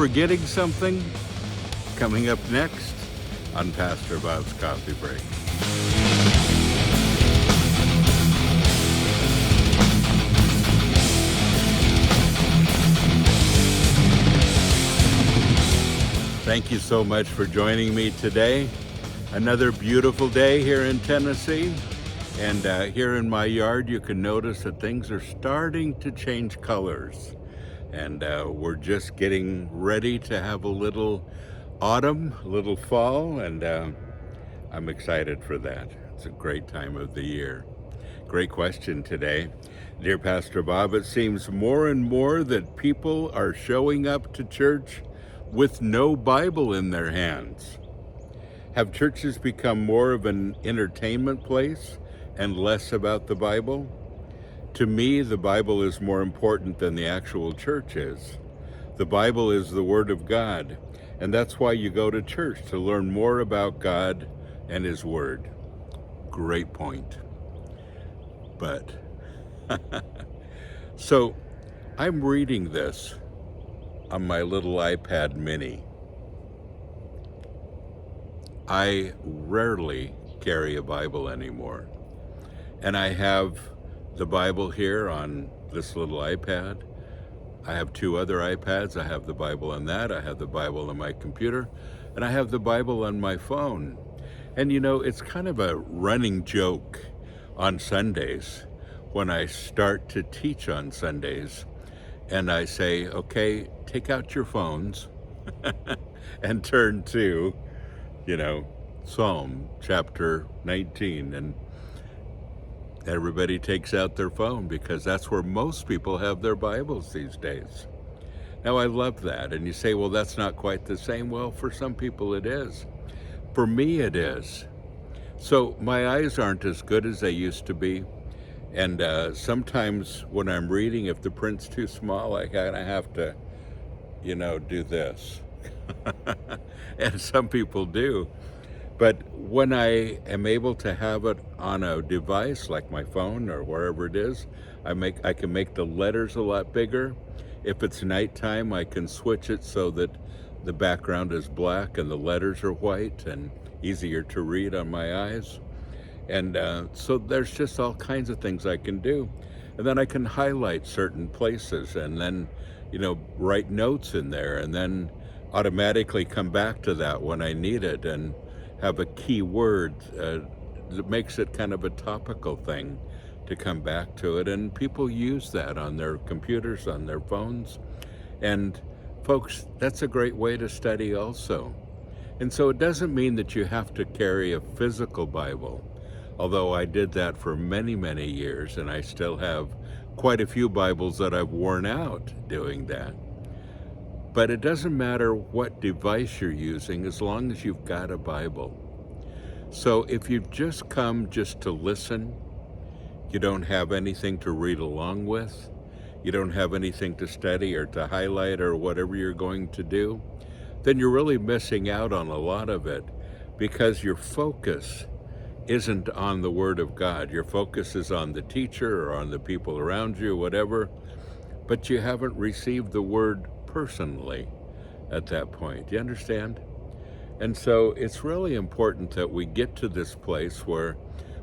forgetting something? Coming up next on Pastor Bob's Coffee Break. Thank you so much for joining me today. Another beautiful day here in Tennessee. And here in my yard, you can notice that things are starting to change colors. And we're just getting ready to have a little autumn, a little fall, and I'm excited for that. It's a great time of the year. Great question today. Dear Pastor Bob, it seems more and more that people are showing up to church with no Bible in their hands. Have churches become more of an entertainment place and less about the Bible? To me, the Bible is more important than the actual church is. The Bible is the Word of God, and that's why you go to church, to learn more about God and His Word. Great point. But, so I'm reading this on my little iPad mini. I rarely carry a Bible anymore. And I have the Bible here on this little iPad. I have two other iPads. I have the Bible on that. I have the Bible on my computer. And I have the Bible on my phone. And you know, it's kind of a running joke on Sundays when I start to teach on Sundays. And I say, okay, take out your phones and turn to, Psalm chapter 19. And everybody takes out their phone because that's where most people have their Bibles these days. Now, I love that. And you say, well, that's not quite the same. Well, for some people it is. For me, it is. So my eyes aren't as good as they used to be. And sometimes when I'm reading, if the print's too small, I kind of have to, do this. And some people do. But when I am able to have it on a device like my phone or wherever it is, I can make the letters a lot bigger. If it's nighttime, I can switch it so that the background is black and the letters are white and easier to read on my eyes. And so there's just all kinds of things I can do. And then I can highlight certain places and then, write notes in there and then automatically come back to that when I need it and have a key word that makes it kind of a topical thing to come back to it. And people use that on their computers, on their phones. And folks, that's a great way to study also. And so it doesn't mean that you have to carry a physical Bible. Although I did that for many, many years, and I still have quite a few Bibles that I've worn out doing that. But it doesn't matter what device you're using as long as you've got a Bible. So if you've just come just to listen, you don't have anything to read along with, you don't have anything to study or to highlight or whatever you're going to do, then you're really missing out on a lot of it because your focus isn't on the Word of God. Your focus is on the teacher or on the people around you, whatever, but you haven't received the Word personally at that point. You understand? And so it's really important that we get to this place where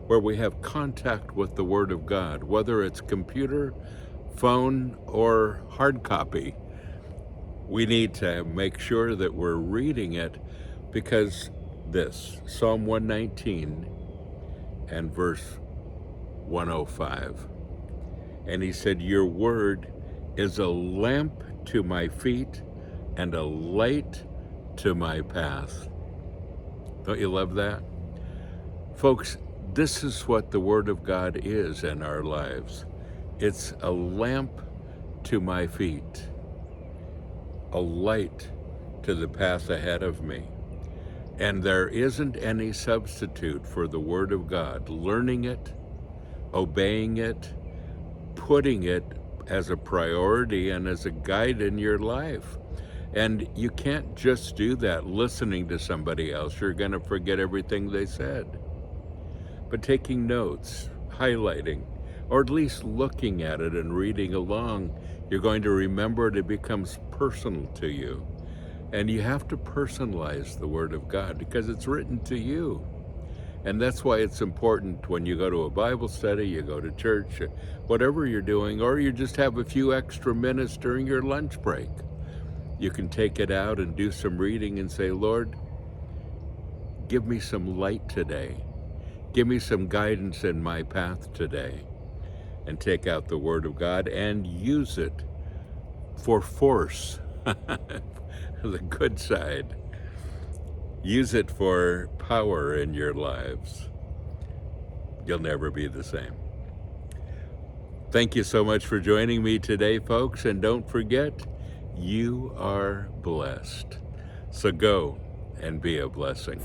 we have contact with the Word of God, whether it's computer, phone, or hard copy. We need to make sure that we're reading it because this, Psalm 119 and verse 105. And he said, your word is a lamp to my feet and a light to my path. Don't you love that? Folks, this is what the Word of God is in our lives. It's a lamp to my feet, a light to the path ahead of me. And there isn't any substitute for the Word of God. Learning it, obeying it, putting it as a priority and as a guide in your life. And you can't just do that listening to somebody else. You're going to forget everything they said. But taking notes, highlighting, or at least looking at it and reading along, you're going to remember it. It becomes personal to you. And you have to personalize the Word of God because it's written to you. And that's why it's important when you go to a Bible study, you go to church, whatever you're doing, or you just have a few extra minutes during your lunch break. You can take it out and do some reading and say, Lord, give me some light today. Give me some guidance in my path today. And take out the Word of God and use it for force, the good side. Use it for power in your lives. You'll never be the same. Thank you so much for joining me today, folks. And don't forget, you are blessed. So go and be a blessing.